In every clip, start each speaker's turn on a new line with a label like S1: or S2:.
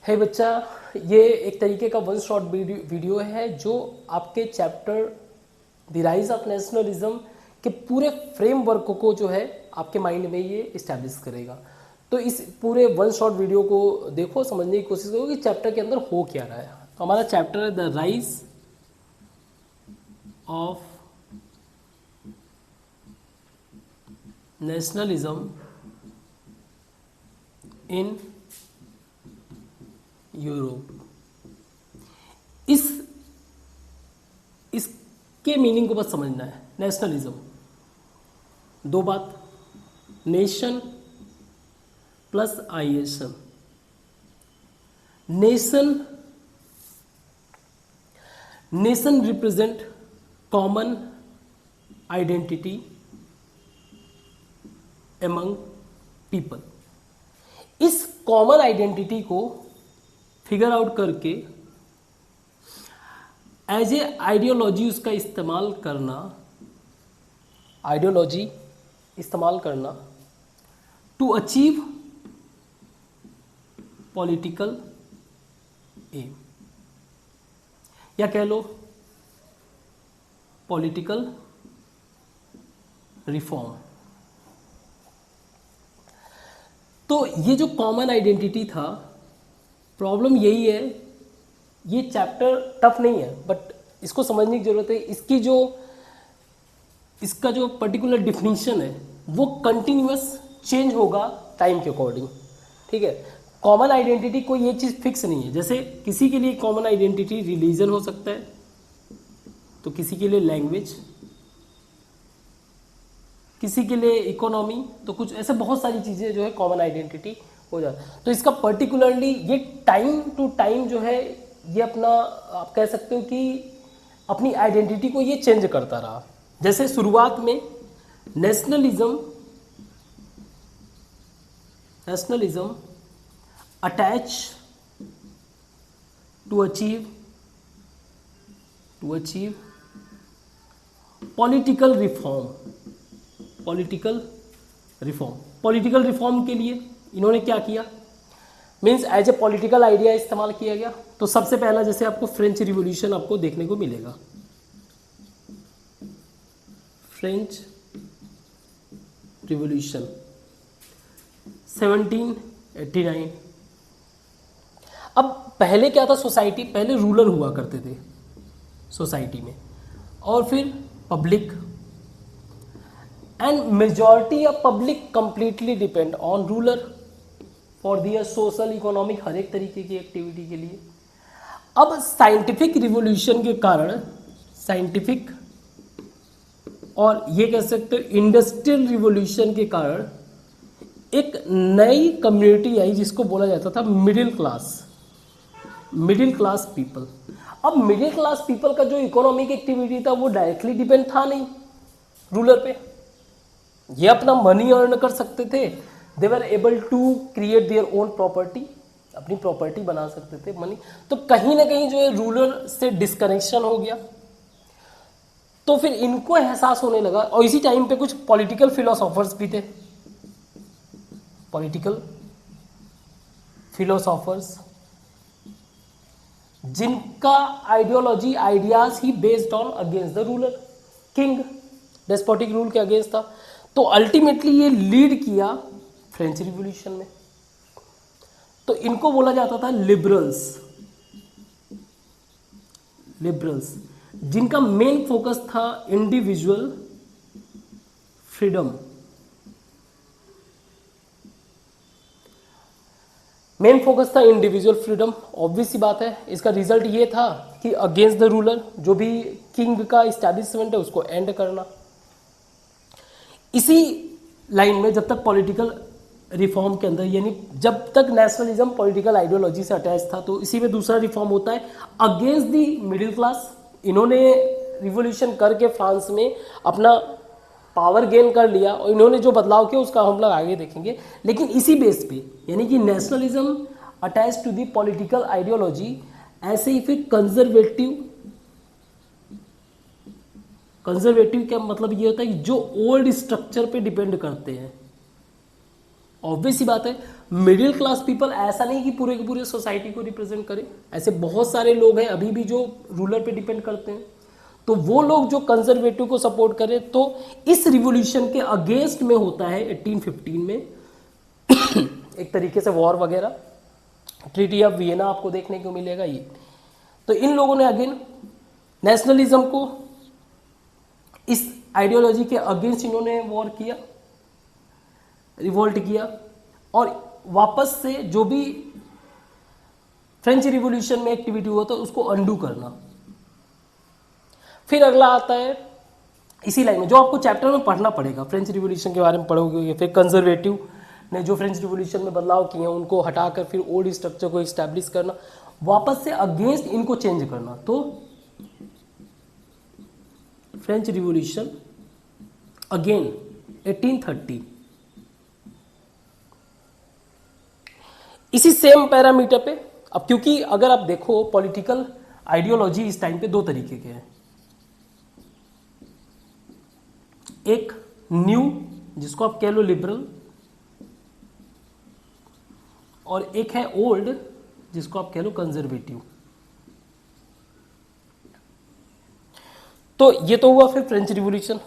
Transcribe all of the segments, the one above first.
S1: है बच्चा, ये एक तरीके का वन शॉट वीडियो है जो आपके chapter the rise of nationalism के पूरे फ्रेमवर्क को जो है आपके माइंड में ये इस्टेब्लिश करेगा। तो इस पूरे वन शॉट वीडियो को देखो, समझने की कोशिश करो कि चैप्टर के अंदर हो क्या रहा है। तो हमारा चैप्टर है the rise of nationalism in Europe. इसके मीनिंग को बस समझना है। नेशनलिज्म, दो बात, नेशन प्लस आइएशन। Nation represent common identity among people. इस कॉमन आइडेंटिटी को फिगर आउट करके एज ए आइडियोलॉजी उसका इस्तेमाल करना टू अचीव पॉलिटिकल एम, या कह लो पॉलिटिकल रिफॉर्म। तो ये जो कॉमन आइडेंटिटी था, प्रॉब्लम यही है, ये चैप्टर टफ नहीं है बट इसको समझने की जरूरत है। इसका जो पर्टिकुलर डिफिनीशन है वो कंटिन्यूअस चेंज होगा टाइम के अकॉर्डिंग, ठीक है। कॉमन आइडेंटिटी कोई ये चीज़ फिक्स नहीं है। जैसे किसी के लिए कॉमन आइडेंटिटी रिलीजन हो सकता है, तो किसी के लिए लैंग्वेज, किसी के लिए इकोनॉमी, तो कुछ ऐसे बहुत सारी चीज़ें जो है कॉमन आइडेंटिटी हो जाता है। तो इसका पर्टिकुलरली ये टाइम टू टाइम जो है ये अपना, आप कह सकते हो कि अपनी आइडेंटिटी को ये चेंज करता रहा। जैसे शुरुआत में nationalism attach to achieve political reform के लिए इन्होंने क्या किया, means as a political idea इस्तेमाल किया गया। तो सबसे पहला जैसे आपको फ्रेंच रिवॉल्यूशन आपको देखने को मिलेगा, फ्रेंच रिवॉल्यूशन 1789। अब पहले क्या था, सोसाइटी, पहले रूलर हुआ करते थे सोसाइटी में, और फिर public, and majority of public completely depend on ruler for their social economic हर एक तरीके की एक्टिविटी के लिए। अब साइंटिफिक रिवॉल्यूशन के कारण, साइंटिफिक और ये कह सकते हो इंडस्ट्रियल रिवॉल्यूशन के कारण एक नई कम्युनिटी आई जिसको बोला जाता था मिडिल क्लास पीपल। अब मिडिल क्लास पीपल का जो इकोनॉमिक एक्टिविटी था वो डायरेक्टली डिपेंड था नहीं रूलर पे, ये अपना मनी अर्न कर सकते थे। They were able to create their own property, अपनी प्रॉपर्टी बना सकते थे, मनी। तो कहीं ना कहीं जो है रूलर से डिस्कनेक्शन हो गया। तो फिर इनको एहसास होने लगा, और इसी टाइम पे कुछ पॉलिटिकल फिलोसोफर्स भी थे, जिनका ideas he based on against the ruler, king, despotic rule के अगेंस्ट था। तो अल्टीमेटली ये लीड किया फ्रेंच रिवॉल्यूशन में। तो इनको बोला जाता था लिबरल्स, जिनका मेन फोकस था इंडिविजुअल फ्रीडम। ऑब्वियस सी बात है, इसका रिजल्ट ये था कि अगेंस्ट द रूलर, जो भी किंग का इस्टेब्लिशमेंट है उसको एंड करना। इसी लाइन में जब तक पॉलिटिकल रिफॉर्म के अंदर, यानी जब तक नेशनलिज्म पॉलिटिकल आइडियोलॉजी से अटैच था, तो इसी में दूसरा रिफॉर्म होता है अगेंस्ट द मिडिल क्लास। इन्होंने रिवॉल्यूशन करके फ्रांस में अपना पावर गेन कर लिया, और इन्होंने जो बदलाव किया उसका हम लोग आगे देखेंगे। लेकिन इसी बेस पे, यानी कि nationalism attach to the political ideology, ऐसे ही फिर कंजर्वेटिव क्या मतलब ये होता है कि जो ओल्ड स्ट्रक्चर पे डिपेंड करते हैं। ऑब्वियस सी बात है, मिडिल क्लास पीपल ऐसा नहीं कि पूरे के पूरे सोसाइटी को रिप्रेजेंट करे, ऐसे बहुत सारे लोग हैं अभी भी जो रूलर पे डिपेंड करते हैं। तो वो लोग जो कंजर्वेटिव को सपोर्ट करें, तो इस रिवॉल्यूशन के अगेंस्ट में होता है 1815 में एक तरीके से वॉर वगैरह, ट्रीटी ऑफ वियना आपको देखने को मिलेगा ये। तो इन लोगों ने अगेन नेशनलिज्म को, इस आइडियोलॉजी के अगेंस्ट इन्होंने वॉर किया, रिवोल्ट किया, और वापस से जो भी फ्रेंच रिवॉल्यूशन में एक्टिविटी हुआ था उसको अंडू करना। फिर अगला आता है इसी लाइन में, जो आपको चैप्टर में पढ़ना पड़ेगा, फ्रेंच रिवॉल्यूशन के बारे में पढ़ोगे, फिर कंजर्वेटिव ने जो फ्रेंच रिवॉल्यूशन में बदलाव किए हैं उनको हटाकर फिर ओल्ड स्ट्रक्चर को इस्टेब्लिश करना, वापस से अगेंस्ट इनको चेंज करना। तो फ्रेंच रिवॉल्यूशन अगेन 1830, इसी सेम पैरामीटर पे। अब क्योंकि अगर आप देखो पॉलिटिकल आइडियोलॉजी इस टाइम पे दो तरीके के हैं, एक न्यू जिसको आप कह लो लिबरल, और एक है ओल्ड जिसको आप कह लो कंजर्वेटिव। तो ये तो हुआ फिर फ्रेंच रिवॉल्यूशन।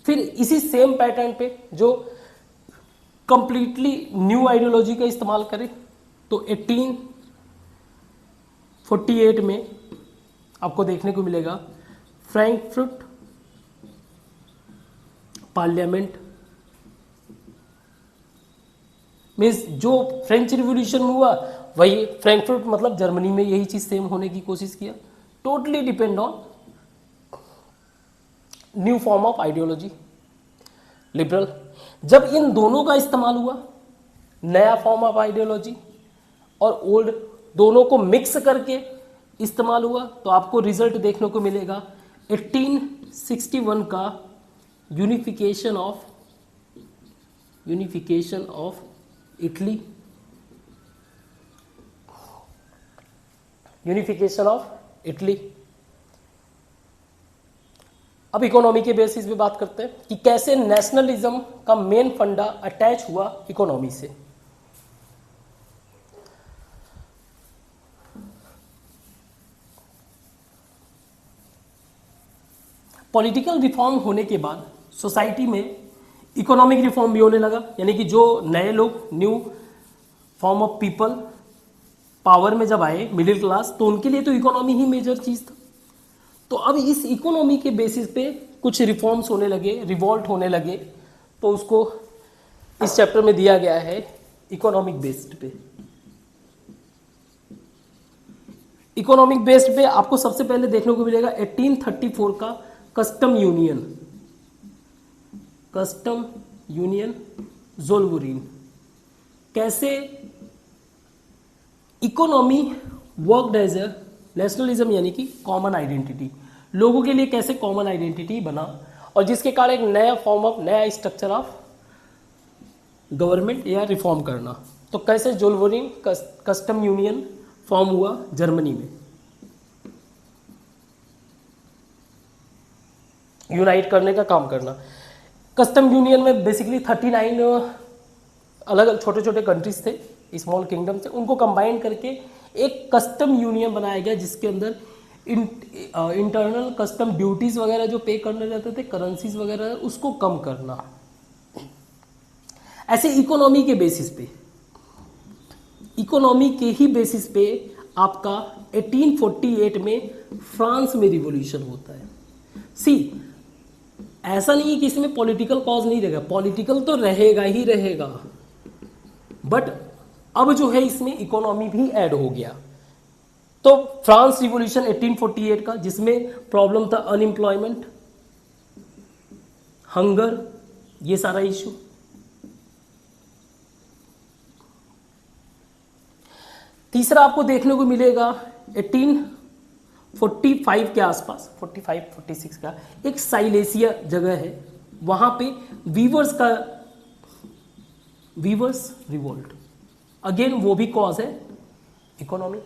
S1: फिर इसी सेम पैटर्न पे जो कंप्लीटली न्यू आइडियोलॉजी का इस्तेमाल करे, तो 1848 में आपको देखने को मिलेगा फ्रैंकफर्ट पार्लियामेंट। मीन्स जो फ्रेंच रिवॉल्यूशन हुआ वही फ्रैंकफर्ट मतलब जर्मनी में यही चीज सेम होने की कोशिश किया। Totally depend on new form of ideology, liberal. जब इन दोनों का इस्तेमाल हुआ, नया फॉर्म ऑफ आइडियोलॉजी और ओल्ड, दोनों को मिक्स करके इस्तेमाल हुआ, तो आपको रिजल्ट देखने को मिलेगा 1861 का unification of Italy, unification of Italy. अब इकोनॉमी के बेसिस पे बात करते हैं कि कैसे नेशनलिज्म का मेन फंडा अटैच हुआ इकोनॉमी से। पॉलिटिकल रिफॉर्म होने के बाद सोसाइटी में इकोनॉमिक रिफॉर्म भी होने लगा, यानी कि जो नए लोग, new form of people power में जब आए, मिडिल क्लास, तो उनके लिए तो इकोनॉमी ही मेजर चीज था। तो अब इस इकोनॉमी के बेसिस पे कुछ रिफॉर्म्स होने लगे, रिवॉल्ट होने लगे, तो उसको इस चैप्टर में दिया गया है इकोनॉमिक बेस्ड पे। इकोनॉमिक बेस्ड पे आपको सबसे पहले देखने को मिलेगा 1834 का कस्टम यूनियन ज़ोल्वुरीन। कैसे economy worked as a nationalism, यानी कि कॉमन आइडेंटिटी, लोगों के लिए कैसे कॉमन आइडेंटिटी बना, और जिसके कारण एक नया फॉर्म ऑफ, नया स्ट्रक्चर ऑफ गवर्नमेंट या रिफॉर्म करना। तो कैसे ज़ोल्वुरीन कस्टम यूनियन फॉर्म हुआ जर्मनी में, यूनाइट करने का काम करना। कस्टम यूनियन में बेसिकली 39 अलग अलग छोटे छोटे कंट्रीज थे, स्मॉल किंगडम थे, उनको कंबाइन करके एक कस्टम यूनियन बनाया गया, जिसके अंदर इंटरनल कस्टम ड्यूटीज वगैरह जो पे करने रहते थे, करेंसीज वगैरह, उसको कम करना। ऐसे इकोनॉमी के बेसिस पे, इकोनॉमी के ही बेसिस पे आपका 1848 में फ्रांस में रिवॉल्यूशन होता है। सी, ऐसा नहीं है कि इसमें पॉलिटिकल कॉज नहीं रहेगा, पॉलिटिकल तो रहेगा ही रहेगा, बट अब जो है इसमें इकोनॉमी भी ऐड हो गया। तो फ्रांस रिवॉल्यूशन 1848 का, जिसमें प्रॉब्लम था अनएम्प्लॉयमेंट, हंगर, ये सारा इशू। तीसरा आपको देखने को मिलेगा 1845 के आसपास, 45-46 का, एक साइलेसिया जगह है, वहां पे वीवर्स रिवोल्ट। अगेन वो भी कॉज है इकोनॉमी।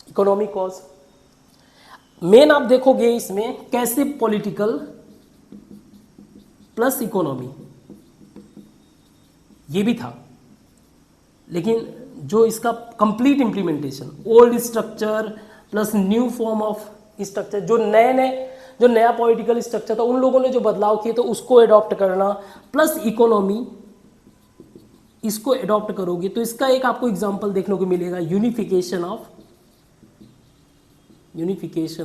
S1: इकोनॉमिक कॉज मेन आप देखोगे इसमें कैसे पॉलिटिकल प्लस इकोनॉमी, ये भी था, लेकिन जो इसका complete implementation, old structure plus new form of structure, जो नया पॉलिटिकल स्ट्रक्चर था, उन लोगों ने जो बदलाव किए तो उसको अडॉप्ट करना, प्लस इकोनॉमी, इसको अडॉप्ट करोगे तो इसका एक आपको एग्जांपल देखने को मिलेगा, यूनिफिकेशन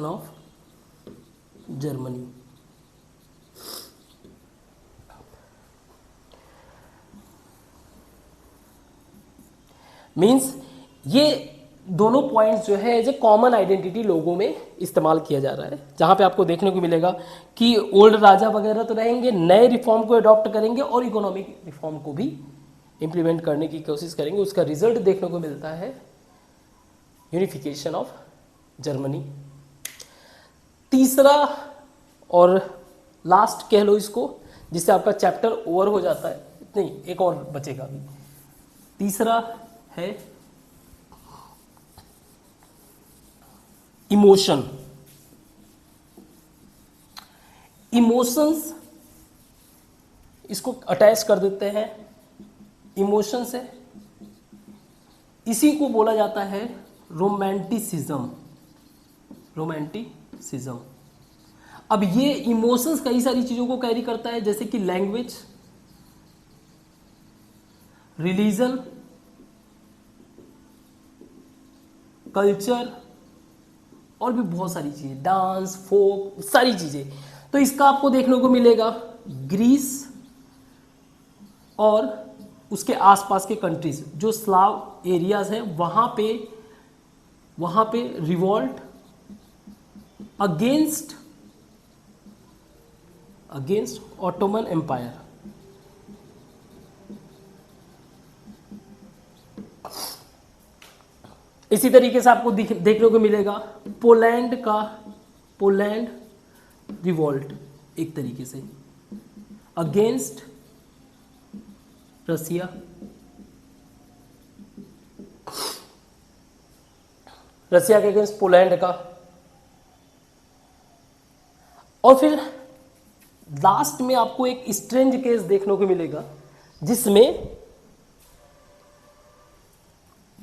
S1: ऑफ जर्मनी। मीन्स ये दोनों पॉइंट्स जो है एज ए कॉमन आइडेंटिटी लोगों में इस्तेमाल किया जा रहा है, जहां पे आपको देखने को मिलेगा कि ओल्ड राजा वगैरह तो रहेंगे, नए रिफॉर्म को अडॉप्ट करेंगे और इकोनॉमिक रिफॉर्म को भी इंप्लीमेंट करने की कोशिश करेंगे। उसका रिजल्ट देखने को मिलता है यूनिफिकेशन ऑफ जर्मनी। तीसरा और लास्ट कह लो इसको, जिससे आपका चैप्टर ओवर हो जाता है, नहीं एक और बचेगा अभी। तीसरा है इमोशन। इमोशंस, इसको अटैच कर देते हैं इमोशन से, इसी को बोला जाता है रोमांटिसिज्म। अब ये इमोशंस कई सारी चीजों को कैरी करता है, जैसे कि लैंग्वेज, रिलीजन, कल्चर और भी बहुत सारी चीजें, डांस, फोक, सारी चीजें। तो इसका आपको देखने को मिलेगा ग्रीस और उसके आसपास के कंट्रीज, जो स्लाव एरियाज हैं, वहां पे रिवॉल्ट अगेंस्ट ऑटोमन एम्पायर। इसी तरीके से आपको देखने को मिलेगा पोलैंड रिवॉल्ट, एक तरीके से अगेंस्ट रसिया, के अगेंस्ट पोलैंड का। और फिर लास्ट में आपको एक स्ट्रेंज केस देखने को मिलेगा, जिसमें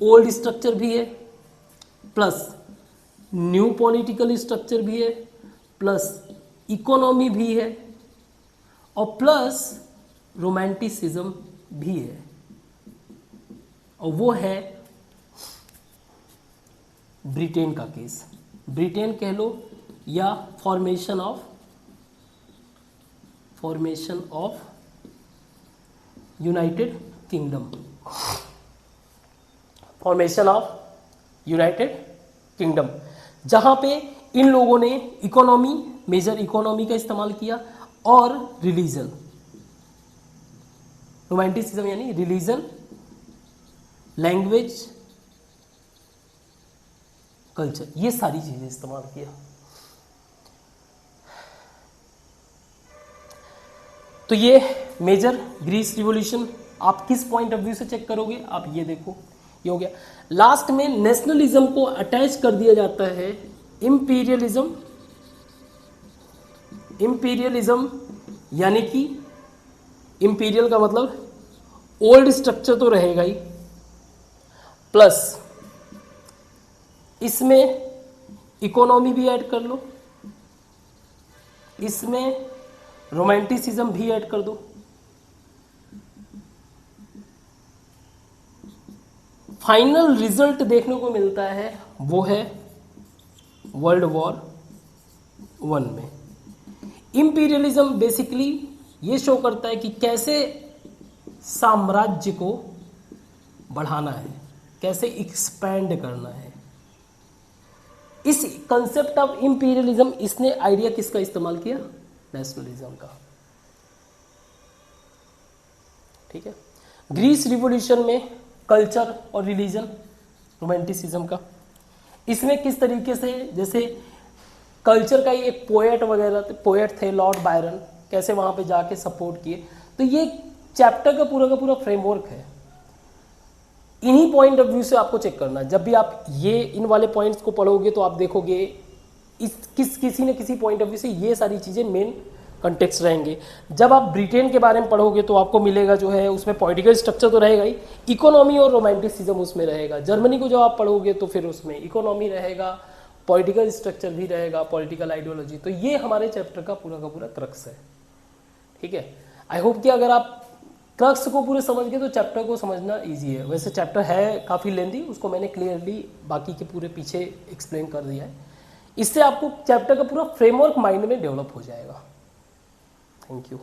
S1: ओल्ड स्ट्रक्चर भी है, प्लस न्यू पॉलिटिकल स्ट्रक्चर भी है, प्लस इकोनॉमी भी है, और प्लस रोमांटिसिज्म भी है, और वो है ब्रिटेन का केस। ब्रिटेन कह लो या फॉर्मेशन ऑफ यूनाइटेड किंगडम। जहां पे इन लोगों ने मेजर इकोनॉमी का इस्तेमाल किया और रिलीजन, रोमांटिसिज्म यानी रिलीजन, लैंग्वेज, कल्चर, ये सारी चीजें इस्तेमाल किया। तो ये मेजर ग्रीस रिवॉल्यूशन आप किस पॉइंट ऑफ व्यू से चेक करोगे, आप ये देखो, ये हो गया। लास्ट में नेशनलिज्म को अटैच कर दिया जाता है इंपीरियलिज्म, यानी कि इंपीरियल का मतलब ओल्ड स्ट्रक्चर तो रहेगा ही, प्लस इसमें इकोनॉमी भी ऐड कर लो, इसमें रोमांटिसिज्म भी ऐड कर दो। फाइनल रिजल्ट देखने को मिलता है वो है वर्ल्ड वॉर 1 में। इंपीरियलिज्म बेसिकली ये शो करता है कि कैसे साम्राज्य को बढ़ाना है, कैसे एक्सपैंड करना है। इस कंसेप्ट ऑफ इंपीरियलिज्म, इसने आइडिया किसका इस्तेमाल किया? नेशनलिज्म का। ठीक है। ग्रीस रिवॉल्यूशन में कल्चर और रिलीजन, रोमांटिसिज्म का, इसमें किस तरीके से, जैसे कल्चर का ही एक पोएट थे लॉर्ड बायरन, कैसे वहां पे जाके सपोर्ट किए। तो ये चैप्टर का पूरा फ्रेमवर्क है। इन्हीं पॉइंट ऑफ व्यू से आपको चेक करना है। जब भी आप ये इन वाले पॉइंट्स को पढ़ोगे तो आप देखोगे किसी न किसी पॉइंट ऑफ व्यू से ये सारी चीजें मेन कंटेक्स्ट रहेंगे। जब आप ब्रिटेन के बारे में पढ़ोगे तो आपको मिलेगा जो है उसमें पॉलिटिकल स्ट्रक्चर तो रहेगा ही, इकोनॉमी और रोमांटिसिज्म उसमें रहेगा। जर्मनी को जब आप पढ़ोगे तो फिर उसमें इकोनॉमी रहेगा, पॉलिटिकल स्ट्रक्चर भी रहेगा, पॉलिटिकल आइडियोलॉजी। तो ये हमारे चैप्टर का पूरा क्रक्स है, ठीक है। आई होप कि अगर आप क्रक्स को पूरे समझ गए तो चैप्टर को समझना इजी है। वैसे चैप्टर है काफ़ी लेंदी, उसको मैंने क्लियरली बाकी के पूरे पीछे एक्सप्लेन कर दिया है। इससे आपको चैप्टर का पूरा फ्रेमवर्क माइंड में डेवलप हो जाएगा। Thank you.